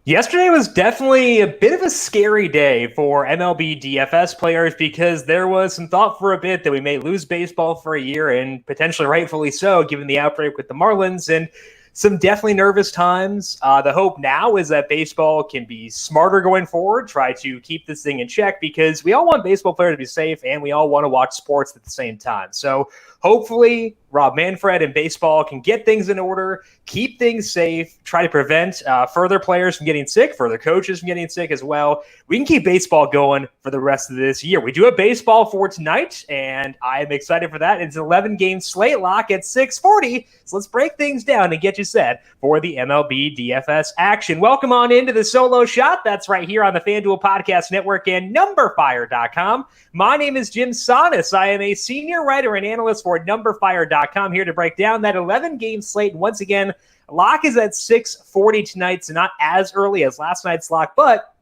Yesterday was definitely a bit of a scary day for MLB DFS players because there was some thought for a bit that we may lose baseball for a year, and potentially rightfully so, given the outbreak with the Marlins and some definitely nervous times. The hope now is that baseball can be smarter going forward, try to keep this thing in check, because we all want baseball players to be safe and we all want to watch sports at the same time. So hopefully Rob Manfred and baseball can get things in order, keep things safe, try to prevent further players from getting sick, further coaches from getting sick as well. We can keep baseball going for the rest of this year. We do have baseball for tonight, and I am excited for that. It's an 11-game slate lock at 6:40. So let's break things down and get you set for the MLB DFS action. Welcome on into the solo shot. That's right here on the FanDuel Podcast Network and numberFire.com. My name is Jim Sonis. I am a senior writer and analyst for numberFire.com, here to break down that 11-game slate. And once again, lock is at 6:40 tonight, so not as early as last night's lock, but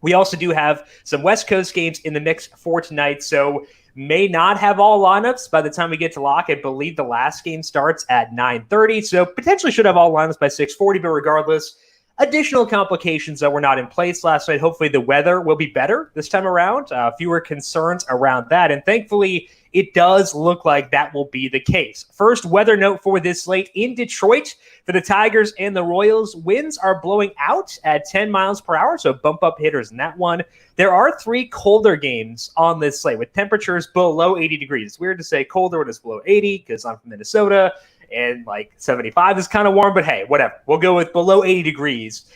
we also do have some West Coast games in the mix for tonight, so may not have all lineups by the time we get to lock. I believe the last game starts at 9:30, so potentially should have all lineups by 6:40, but regardless, additional complications that were not in place last night. Hopefully the weather will be better this time around, fewer concerns around that, and thankfully it does look like that will be the case. First weather note for this slate: in Detroit, for the Tigers and the Royals, winds are blowing out at 10 miles per hour, so bump up hitters in that one. There are 3 colder games on this slate with temperatures below 80 degrees. It's weird to say colder when it's below 80 because I'm from Minnesota, and like 75 is kind of warm, but hey, whatever. We'll go with below 80 degrees.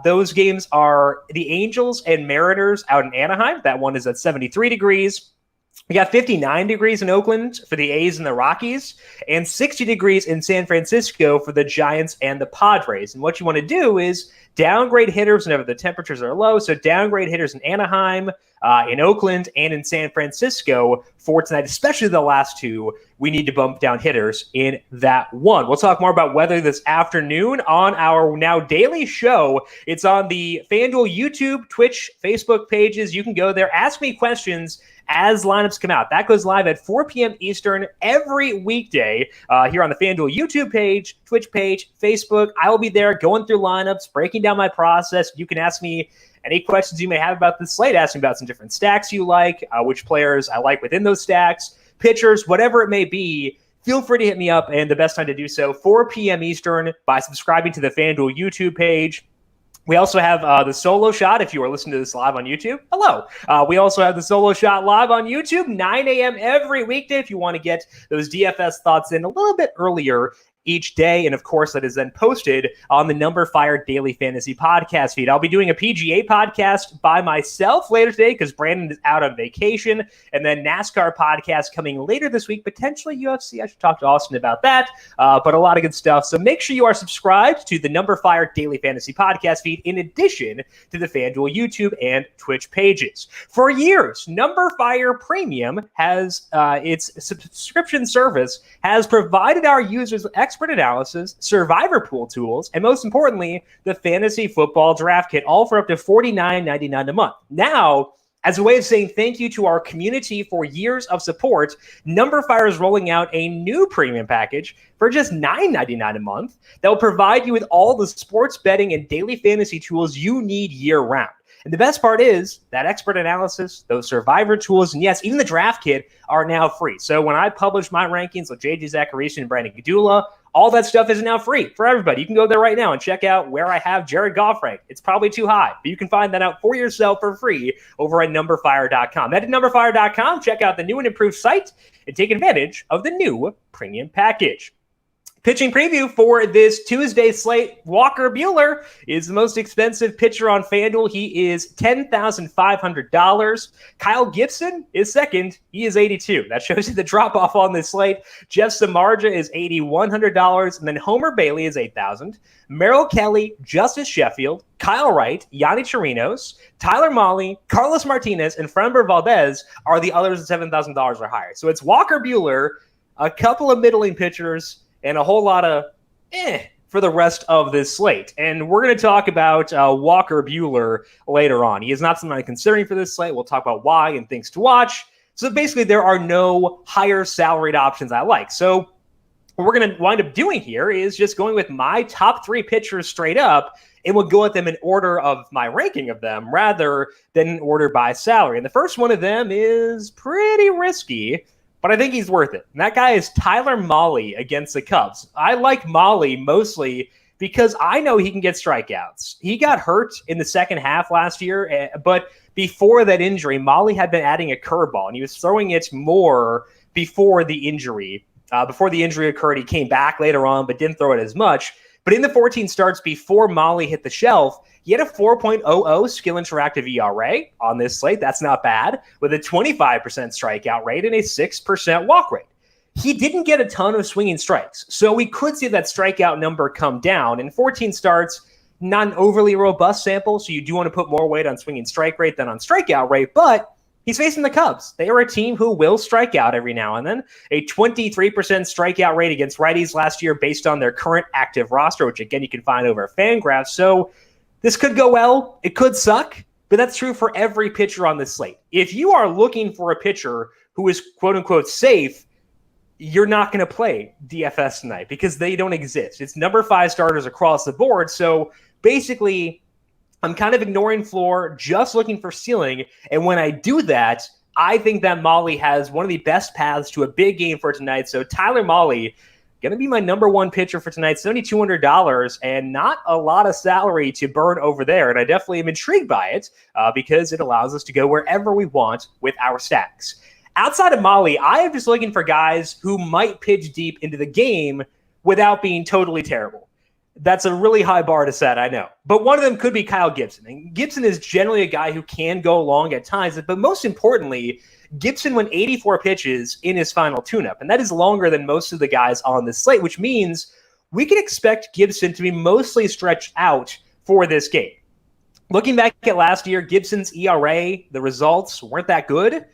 Those games are the Angels and Mariners out in Anaheim. That one is at 73 degrees. We got 59 degrees in Oakland for the A's and the Rockies, and 60 degrees in San Francisco for the Giants and the Padres. And what you want to do is downgrade hitters whenever the temperatures are low. So downgrade hitters in Anaheim, in Oakland, and in San Francisco for tonight, especially the last two. We need to bump down hitters in that one. We'll talk more about weather this afternoon on our now daily show. It's on the FanDuel YouTube, Twitch, Facebook pages. You can go there, ask me questions as lineups come out. That goes live at 4 p.m. Eastern every weekday here on the FanDuel YouTube page, Twitch page, Facebook. I will be there going through lineups, breaking down my process. You can ask me any questions you may have about the slate, ask me about some different stacks you like, which players I like within those stacks, pitchers, whatever it may be. Feel free to hit me up, and the best time to do so, 4 p.m. Eastern, by subscribing to the FanDuel YouTube page. We also have the solo shot if you are listening to this live on YouTube. Hello. We also have the solo shot live on YouTube, 9 a.m. every weekday if you want to get those DFS thoughts in a little bit earlier each day. And of course, that is then posted on the numberFire Daily Fantasy Podcast feed. I'll be doing a PGA podcast by myself later today because Brandon is out on vacation. And then NASCAR podcast coming later this week, potentially UFC. I should talk to Austin about that, but a lot of good stuff. So make sure you are subscribed to the numberFire Daily Fantasy Podcast feed in addition to the FanDuel YouTube and Twitch pages. For years, numberFire Premium has its subscription service has provided our users with expert analysis, survivor pool tools, and most importantly, the fantasy football draft kit, all for up to $49.99 a month. Now, as a way of saying thank you to our community for years of support, numberFire is rolling out a new premium package for just $9.99 a month that will provide you with all the sports betting and daily fantasy tools you need year-round. And the best part is that expert analysis, those survivor tools, and yes, even the draft kit are now free. So when I publish my rankings with JJ Zachariason and Brandon Gadula, all that stuff is now free for everybody. You can go there right now and check out where I have Jared Goff ranked. It's probably too high, but you can find that out for yourself for free over at numberFire.com. Head to numberFire.com, check out the new and improved site, and take advantage of the new premium package. Pitching preview for this Tuesday slate: Walker Buehler is the most expensive pitcher on FanDuel. He is $10,500. Kyle Gibson is second. He is $82. That shows you the drop-off on this slate. Jeff Samardzija is $8,100, and then Homer Bailey is $8,000. Merrill Kelly, Justice Sheffield, Kyle Wright, Yanni Chirinos, Tyler Mahle, Carlos Martinez, and Framber Valdez are the others at $7,000 or higher. So it's Walker Buehler, a couple of middling pitchers, and a whole lot of for the rest of this slate. And we're going to talk about Walker Buehler later on. He is not someone I'm considering for this slate. We'll talk about why and things to watch. So basically, there are no higher salaried options I like. So what we're going to wind up doing here is just going with my top 3 pitchers straight up and we'll go at them in order of my ranking of them rather than in order by salary. And the first one of them is pretty risky, but I think he's worth it. And that guy is Tyler Mahle against the Cubs. I like Mahle mostly because I know he can get strikeouts. He got hurt in the second half last year, but before that injury, Mahle had been adding a curveball, and he was throwing it more before the injury. Before the injury occurred, he came back later on, but didn't throw it as much. But in the 14 starts before Mahle hit the shelf, he had a 4.00 skill interactive ERA on this slate. That's not bad, with a 25% strikeout rate and a 6% walk rate. He didn't get a ton of swinging strikes, so we could see that strikeout number come down. In 14 starts, not an overly robust sample, so you do want to put more weight on swinging strike rate than on strikeout rate, but he's facing the Cubs. They are a team who will strike out every now and then. A 23% strikeout rate against righties last year based on their current active roster, which, again, you can find over at FanGraphs. So this could go well. It could suck, but that's true for every pitcher on this slate. If you are looking for a pitcher who is quote-unquote safe, you're not going to play DFS tonight because they don't exist. It's number 5 starters across the board. So basically, I'm kind of ignoring floor, just looking for ceiling. And when I do that, I think that Mahle has one of the best paths to a big game for tonight. So Tyler Mahle, going to be my number 1 pitcher for tonight, $7,200, and not a lot of salary to burn over there. And I definitely am intrigued by it because it allows us to go wherever we want with our stacks. Outside of Mahle, I am just looking for guys who might pitch deep into the game without being totally terrible. That's a really high bar to set, I know. But one of them could be Kyle Gibson. And Gibson is generally a guy who can go long at times, but most importantly, Gibson went 84 pitches in his final tune-up, and that is longer than most of the guys on this slate, which means we can expect Gibson to be mostly stretched out for this game. Looking back at last year, Gibson's ERA, the results weren't that good,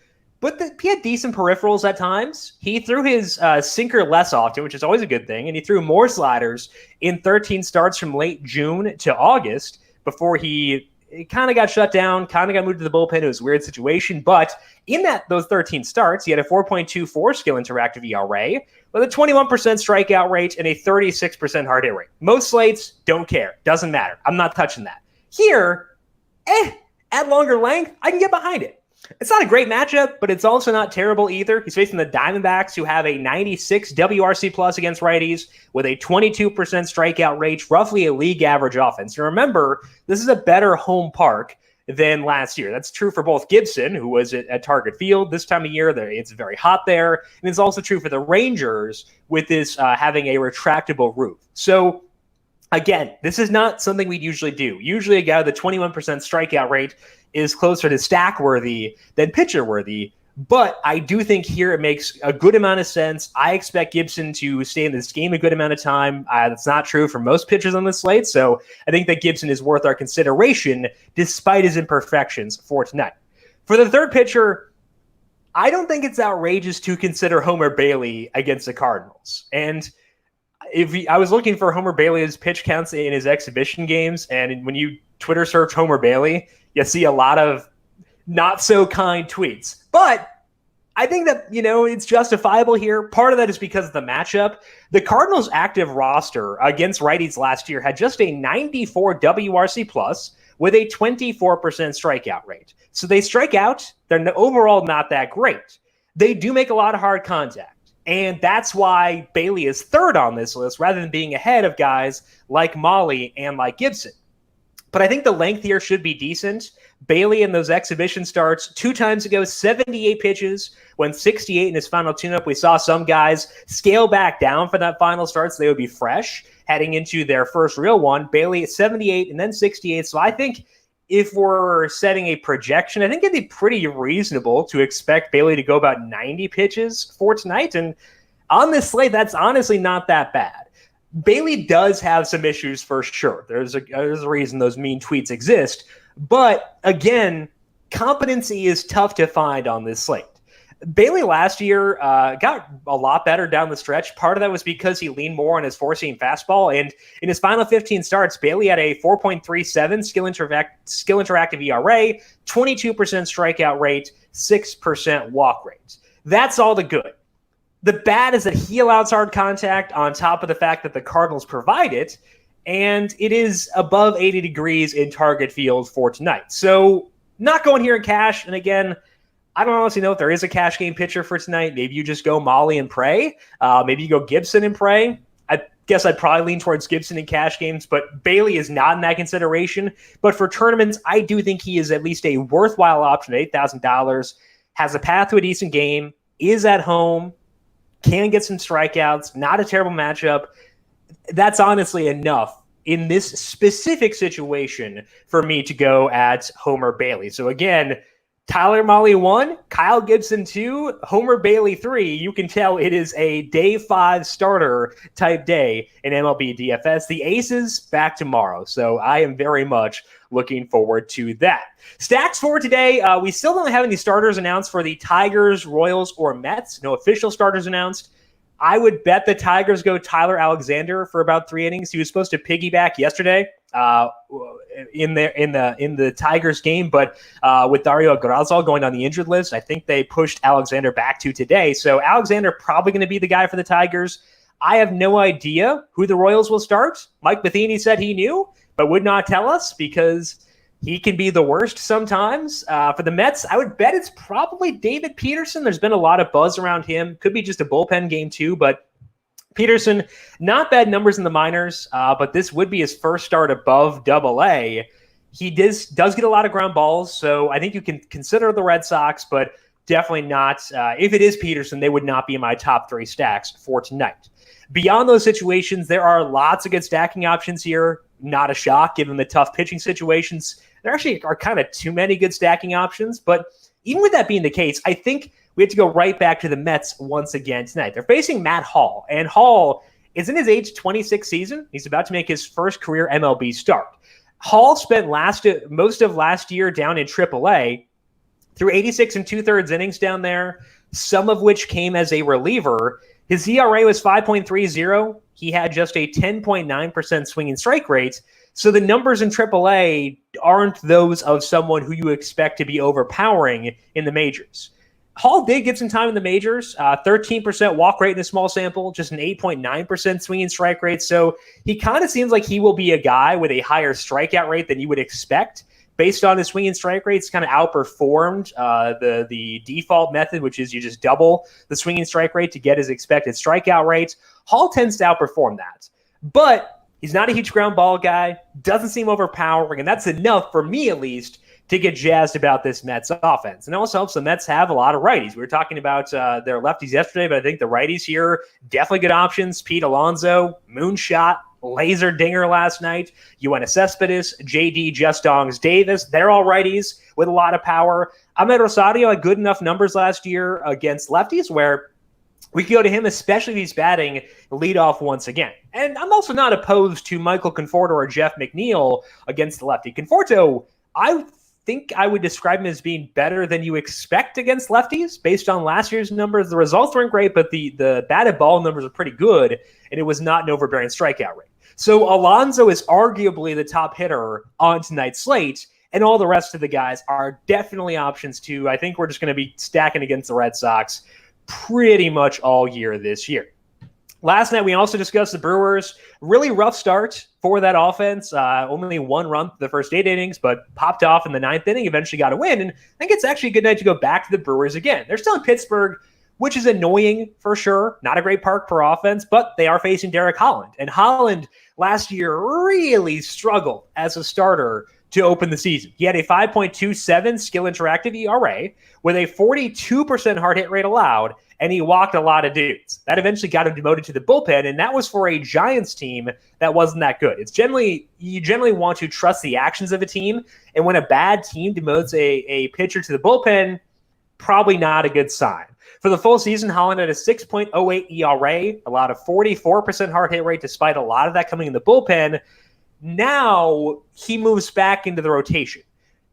but he had decent peripherals at times. He threw his sinker less often, which is always a good thing, and he threw more sliders in 13 starts from late June to August before he kind of got shut down, kind of got moved to the bullpen. It was a weird situation, but in those 13 starts, he had a 4.24 skill interactive ERA with a 21% strikeout rate and a 36% hard hit rate. Most slates don't care. Doesn't matter. I'm not touching that. Here, at longer length, I can get behind it. It's not a great matchup, but it's also not terrible either. He's facing the Diamondbacks, who have a 96 WRC plus against righties with a 22% strikeout rate, roughly a league average offense. And remember, this is a better home park than last year. That's true for both Gibson, who was at Target Field this time of year. It's very hot there. And it's also true for the Rangers with this having a retractable roof. So again, this is not something we'd usually do. Usually a guy with a 21% strikeout rate is closer to stack worthy than pitcher worthy. But I do think here it makes a good amount of sense. I expect Gibson to stay in this game a good amount of time. That's not true for most pitchers on the slate. So I think that Gibson is worth our consideration despite his imperfections for tonight. For the third pitcher, I don't think it's outrageous to consider Homer Bailey against the Cardinals. And I was looking for Homer Bailey's pitch counts in his exhibition games, and when you Twitter search Homer Bailey, you see a lot of not so kind tweets. But I think that, it's justifiable here. Part of that is because of the matchup. The Cardinals' active roster against righties last year had just a 94 WRC plus with a 24% strikeout rate. So they strike out. They're overall not that great. They do make a lot of hard contact. And that's why Bailey is third on this list rather than being ahead of guys like Mahle and like Gibson. But I think the length here should be decent. Bailey in those exhibition starts 2 times ago, 78 pitches, went 68 in his final tune-up. We saw some guys scale back down for that final start so they would be fresh heading into their first real one. Bailey at 78 and then 68. So I think if we're setting a projection, I think it'd be pretty reasonable to expect Bailey to go about 90 pitches for tonight. And on this slate, that's honestly not that bad. Bailey does have some issues for sure. There's a reason those mean tweets exist. But again, competency is tough to find on this slate. Bailey last year got a lot better down the stretch. Part of that was because he leaned more on his four-seam fastball. And in his final 15 starts, Bailey had a 4.37 skill interactive ERA, 22% strikeout rate, 6% walk rate. That's all the good. The bad is that he allows hard contact on top of the fact that the Cardinals provide it. and it is above 80 degrees in Target Field for tonight. So not going here in cash. And again, I don't honestly know if there is a cash game pitcher for tonight. Maybe you just go Molly and pray. Maybe you go Gibson and pray. I guess I'd probably lean towards Gibson in cash games, but Bailey is not in that consideration. But for tournaments, I do think he is at least a worthwhile option at $8,000, has a path to a decent game, is at home, can get some strikeouts, not a terrible matchup. That's honestly enough in this specific situation for me to go at Homer Bailey. So again, Tyler Mahle 1, Kyle Gibson 2, Homer Bailey 3. You can tell it is a day 5 starter type day in MLB DFS. The Aces back tomorrow, so I am very much looking forward to that. Stacks for today, we still don't have any starters announced for the Tigers, Royals, or Mets. No official starters announced. I would bet the Tigers go Tyler Alexander for about 3 innings. He was supposed to piggyback yesterday in the Tigers game, but with Dario Agrazal going on the injured list, I think they pushed Alexander back to today. So Alexander probably going to be the guy for the Tigers. I have no idea who the Royals will start. Mike Matheny said he knew, but would not tell us because he can be the worst sometimes. For the Mets, I would bet it's probably David Peterson. There's been a lot of buzz around him. Could be just a bullpen game too, but Peterson, not bad numbers in the minors, but this would be his first start above Double-A. He does get a lot of ground balls, so I think you can consider the Red Sox, but definitely not. If it is Peterson, they would not be in my top 3 stacks for tonight. Beyond those situations, there are lots of good stacking options here. Not a shock given the tough pitching situations. There actually are kind of too many good stacking options, but even with that being the case, I think we have to go right back to the Mets once again tonight. They're facing Matt Hall, and Hall is in his age 26 season. He's about to make his first career MLB start. Hall spent most of last year down in AAA, through 86 and 2/3 innings down there, some of which came as a reliever. His ERA was 5.30. He had just a 10.9% swinging strike rate. So the numbers in AAA aren't those of someone who you expect to be overpowering in the majors. Hall did get some time in the majors, 13% walk rate in a small sample, just an 8.9% swinging strike rate. So he kind of seems like he will be a guy with a higher strikeout rate than you would expect. Based on his swinging strike rates, kind of outperformed the default method, which is you just double the swinging strike rate to get his expected strikeout rate. Hall tends to outperform that. But he's not a huge ground ball guy, doesn't seem overpowering, and that's enough for me at least to get jazzed about this Mets offense. And it also helps the Mets have a lot of righties. We were talking about their lefties yesterday, but I think the righties here, definitely good options. Pete Alonso, moonshot, laser dinger last night. Yoenis Cespedes, JD Justong's Davis, they're all righties with a lot of power. Ahmed Rosario had good enough numbers last year against lefties where we could go to him, especially if he's batting leadoff once again. And I'm also not opposed to Michael Conforto or Jeff McNeil against the lefty. Conforto, I think I would describe him as being better than you expect against lefties based on last year's numbers. The results weren't great, but the batted ball numbers are pretty good, and it was not an overbearing strikeout rate. So Alonso is arguably the top hitter on tonight's slate, and all the rest of the guys are definitely options too. I think we're just going to be stacking against the Red Sox pretty much all year this year. Last night, we also discussed the Brewers. Really rough start for that offense. Only 1 run the first 8 innings, but popped off in the 9th inning, eventually got a win. And I think it's actually a good night to go back to the Brewers again. They're still in Pittsburgh, which is annoying for sure. Not a great park for offense, but they are facing Derek Holland. And Holland last year really struggled as a starter to open the season. He had a 5.27 skill interactive ERA with a 42% hard hit rate allowed, and he walked a lot of dudes. That eventually got him demoted to the bullpen, and that was for a Giants team that wasn't that good. You generally want to trust the actions of a team, and when a bad team demotes a pitcher to the bullpen, probably not a good sign. For the full season, Holland had a 6.08 ERA, allowed a 44% hard hit rate despite a lot of that coming in the bullpen. Now he moves back into the rotation.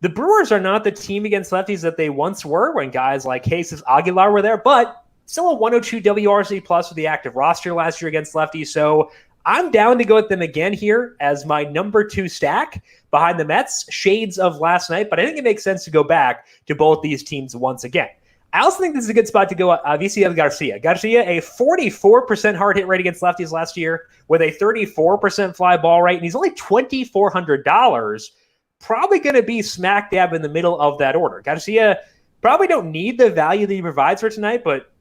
The Brewers are not the team against lefties that they once were when guys like Jesus Aguilar were there, but still a 102 WRC plus with the active roster last year against lefties. So I'm down to go with them again here as my number 2 stack behind the Mets, shades of last night, but I think it makes sense to go back to both these teams once again. I also think this is a good spot to go VCL Garcia. Garcia, a 44% hard hit rate against lefties last year with a 34% fly ball rate, and he's only $2,400. Probably going to be smack dab in the middle of that order. Garcia probably don't need the value that he provides for tonight, but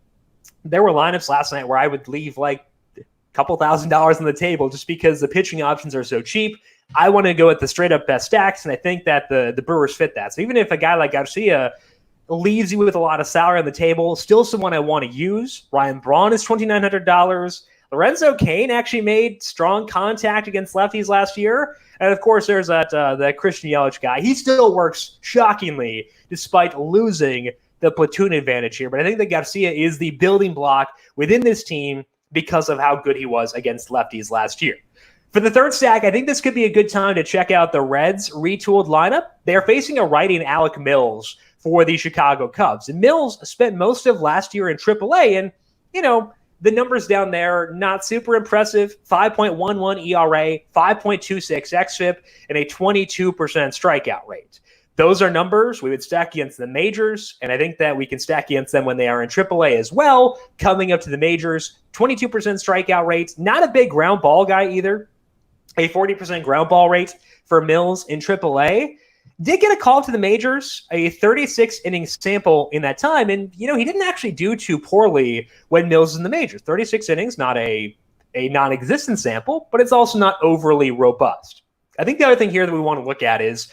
there were lineups last night where I would leave like a couple $1,000s on the table just because the pitching options are so cheap. I want to go at the straight up best stacks, and I think that the Brewers fit that. So even if a guy like Garcia leaves you with a lot of salary on the table, still someone I want to use. Ryan Braun is $2,900. Lorenzo Cain actually made strong contact against lefties last year. And of course, there's that Christian Yelich guy. He still works shockingly despite losing the platoon advantage here. But I think that Garcia is the building block within this team because of how good he was against lefties last year. For the third stack, I think this could be a good time to check out the Reds' retooled lineup. They're facing a righty in Alec Mills for the Chicago Cubs. And Mills spent most of last year in AAA, and, the numbers down there, not super impressive. 5.11 ERA, 5.26 xFIP, and a 22% strikeout rate. Those are numbers we would stack against the majors, and I think that we can stack against them when they are in AAA as well, coming up to the majors. 22% strikeout rate, not a big ground ball guy either. A 40% ground ball rate for Mills in AAA. Did get a call to the majors, a 36-inning sample in that time, and, he didn't actually do too poorly when Mills was in the majors. 36 innings, not a non-existent sample, but it's also not overly robust. I think the other thing here that we want to look at is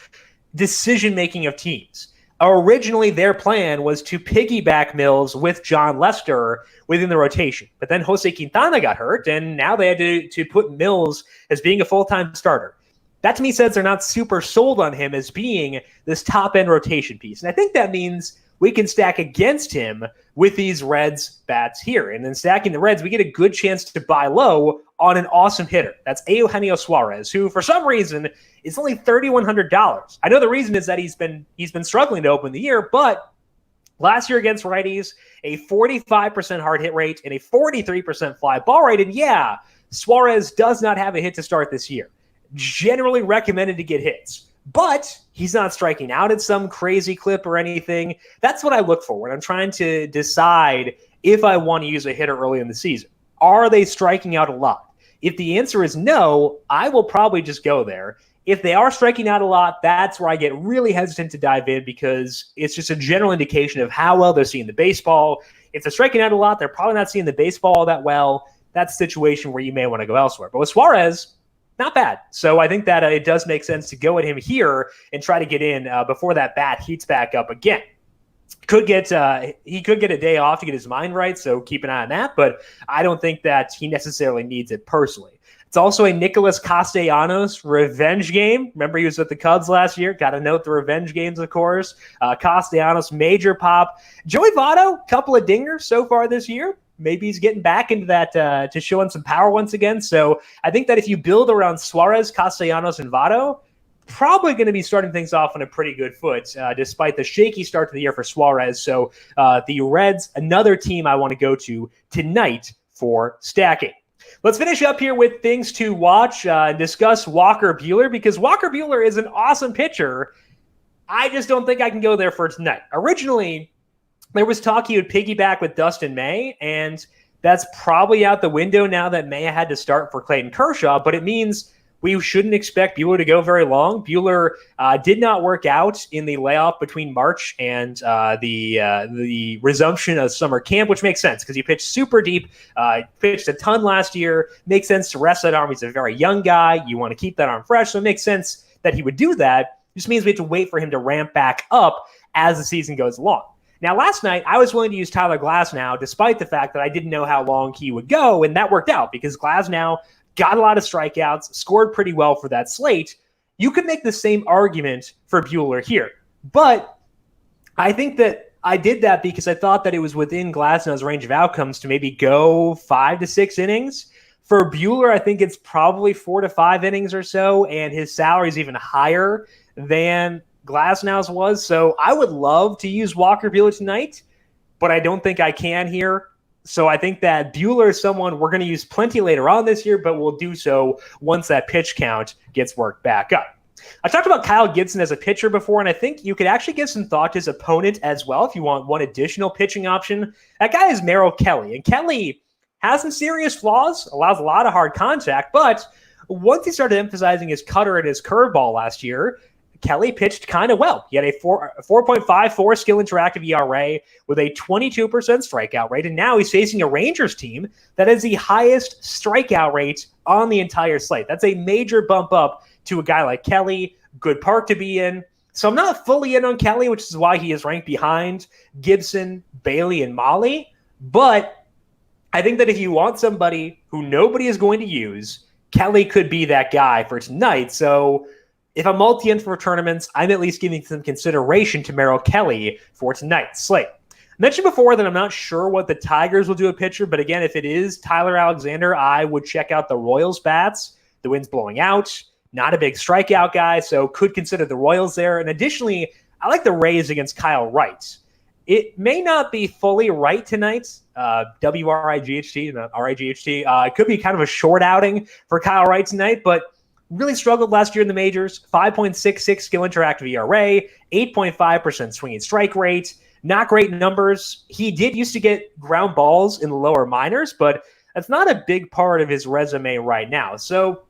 decision-making of teams. Originally, their plan was to piggyback Mills with John Lester within the rotation. But then Jose Quintana got hurt, and now they had to put Mills as being a full-time starter. That to me says they're not super sold on him as being this top-end rotation piece. And I think that means we can stack against him with these Reds bats here. And then stacking the Reds, we get a good chance to buy low on an awesome hitter. That's Eugenio Suarez, who for some reason is only $3,100. I know the reason is that he's been struggling to open the year, but last year against righties, a 45% hard hit rate and a 43% fly ball rate. And yeah, Suarez does not have a hit to start this year. Generally recommended to get hits, but he's not striking out at some crazy clip or anything. That's what I look for when I'm trying to decide if I want to use a hitter early in the season. Are they striking out a lot? If the answer is no, I will probably just go there. If they are striking out a lot, that's where I get really hesitant to dive in because it's just a general indication of how well they're seeing the baseball. If they're striking out a lot, they're probably not seeing the baseball all that well. That's a situation where you may want to go elsewhere. But with Suarez, not bad. So I think that it does make sense to go at him here and try to get in before that bat heats back up again. He could get a day off to get his mind right, so keep an eye on that. But I don't think that he necessarily needs it personally. It's also a Nicholas Castellanos revenge game. Remember, he was with the Cubs last year. Got to note the revenge games, of course. Castellanos, major pop. Joey Votto, couple of dingers so far this year. Maybe he's getting back into that to showing some power once again. So I think that if you build around Suarez, Castellanos, and Votto, probably going to be starting things off on a pretty good foot, despite the shaky start to the year for Suarez. So the Reds, another team I want to go to tonight for stacking. Let's finish up here with things to watch and discuss Walker Buehler, because Walker Buehler is an awesome pitcher. I just don't think I can go there for tonight. Originally, there was talk he would piggyback with Dustin May, and that's probably out the window now that May had to start for Clayton Kershaw, but it means we shouldn't expect Buehler to go very long. Buehler did not work out in the layoff between March and the resumption of summer camp, which makes sense because he pitched super deep, pitched a ton last year. Makes sense to rest that arm. He's a very young guy. You want to keep that arm fresh, so it makes sense that he would do that. It just means we have to wait for him to ramp back up as the season goes along. Now, last night, I was willing to use Tyler Glasnow, despite the fact that I didn't know how long he would go, and that worked out because Glasnow got a lot of strikeouts, scored pretty well for that slate. You could make the same argument for Buehler here, but I think that I did that because I thought that it was within Glasnow's range of outcomes to maybe go 5 to 6 innings. For Buehler, I think it's probably 4 to 5 innings or so, and his salary is even higher than Glasnow's was. So I would love to use Walker Buehler tonight, but I don't think I can here. So I think that Buehler is someone we're going to use plenty later on this year, but we'll do so once that pitch count gets worked back up. I talked about Kyle Gibson as a pitcher before, and I think you could actually give some thought to his opponent as well if you want one additional pitching option. That guy is Merrill Kelly, and Kelly has some serious flaws, allows a lot of hard contact, but once he started emphasizing his cutter and his curveball last year, Kelly pitched kind of well. He had a 4.54 skill interactive ERA with a 22% strikeout rate, and now he's facing a Rangers team that has the highest strikeout rate on the entire slate. That's a major bump up to a guy like Kelly. Good park to be in. So I'm not fully in on Kelly, which is why he is ranked behind Gibson, Bailey, and Molly. But I think that if you want somebody who nobody is going to use, Kelly could be that guy for tonight. So if I'm multi-in for tournaments, I'm at least giving some consideration to Merrill Kelly for tonight's slate. I mentioned before that I'm not sure what the Tigers will do a pitcher, but again, if it is Tyler Alexander, I would check out the Royals bats. The wind's blowing out. Not a big strikeout guy, so could consider the Royals there. And additionally, I like the Rays against Kyle Wright. It may not be fully right tonight, W-R-I-G-H-T, not R-I-G-H-T. It could be kind of a short outing for Kyle Wright tonight, but really struggled last year in the majors. 5.66 skill interactive ERA, 8.5% swinging strike rate. Not great numbers. He did used to get ground balls in the lower minors, but that's not a big part of his resume right now. So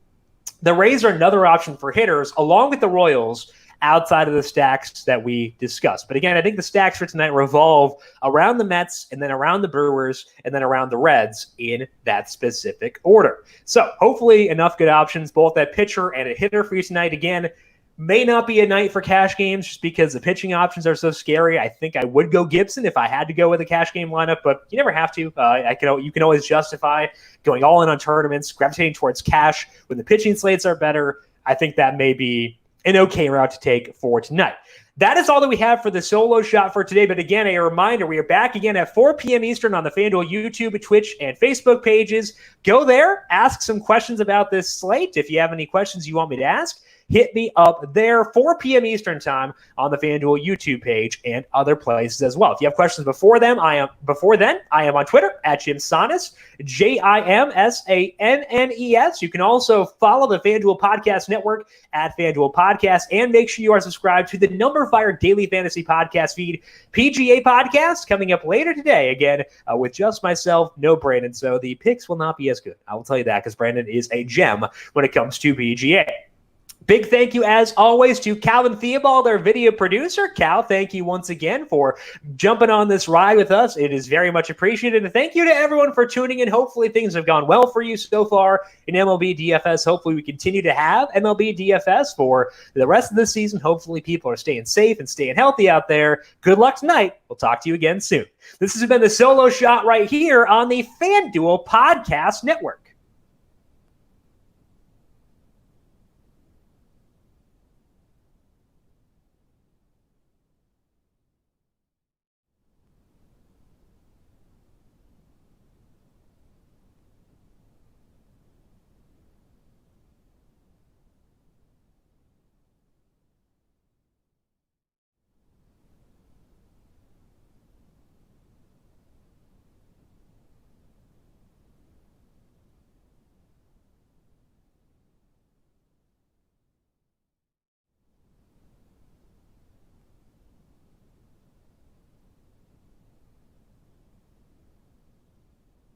the Rays are another option for hitters, along with the Royals, outside of the stacks that we discussed. But again, I think the stacks for tonight revolve around the Mets and then around the Brewers and then around the Reds in that specific order. So hopefully enough good options, both at pitcher and a hitter for you tonight. Again, may not be a night for cash games just because the pitching options are so scary. I think I would go Gibson if I had to go with a cash game lineup, but you never have to. You can always justify going all in on tournaments, gravitating towards cash when the pitching slates are better. I think that may be an okay route to take for tonight. That is all that we have for the solo shot for today. But again, a reminder, we are back again at 4 p.m. Eastern on the FanDuel YouTube, Twitch, and Facebook pages. Go there, ask some questions about this slate. If you have any questions you want me to ask, hit me up there, 4 p.m. Eastern time on the FanDuel YouTube page and other places as well. If you have questions before then, I am on Twitter at JimSannes, JimSannes. You can also follow the FanDuel Podcast Network at FanDuel Podcast, and make sure you are subscribed to the numberFire Daily Fantasy Podcast feed. PGA Podcast coming up later today, again, with just myself, no Brandon, so the picks will not be as good. I will tell you that because Brandon is a gem when it comes to PGA. Big thank you, as always, to Calvin Theobald, our video producer. Cal, thank you once again for jumping on this ride with us. It is very much appreciated. And thank you to everyone for tuning in. Hopefully things have gone well for you so far in MLB DFS. Hopefully we continue to have MLB DFS for the rest of the season. Hopefully people are staying safe and staying healthy out there. Good luck tonight. We'll talk to you again soon. This has been the solo shot right here on the FanDuel Podcast Network.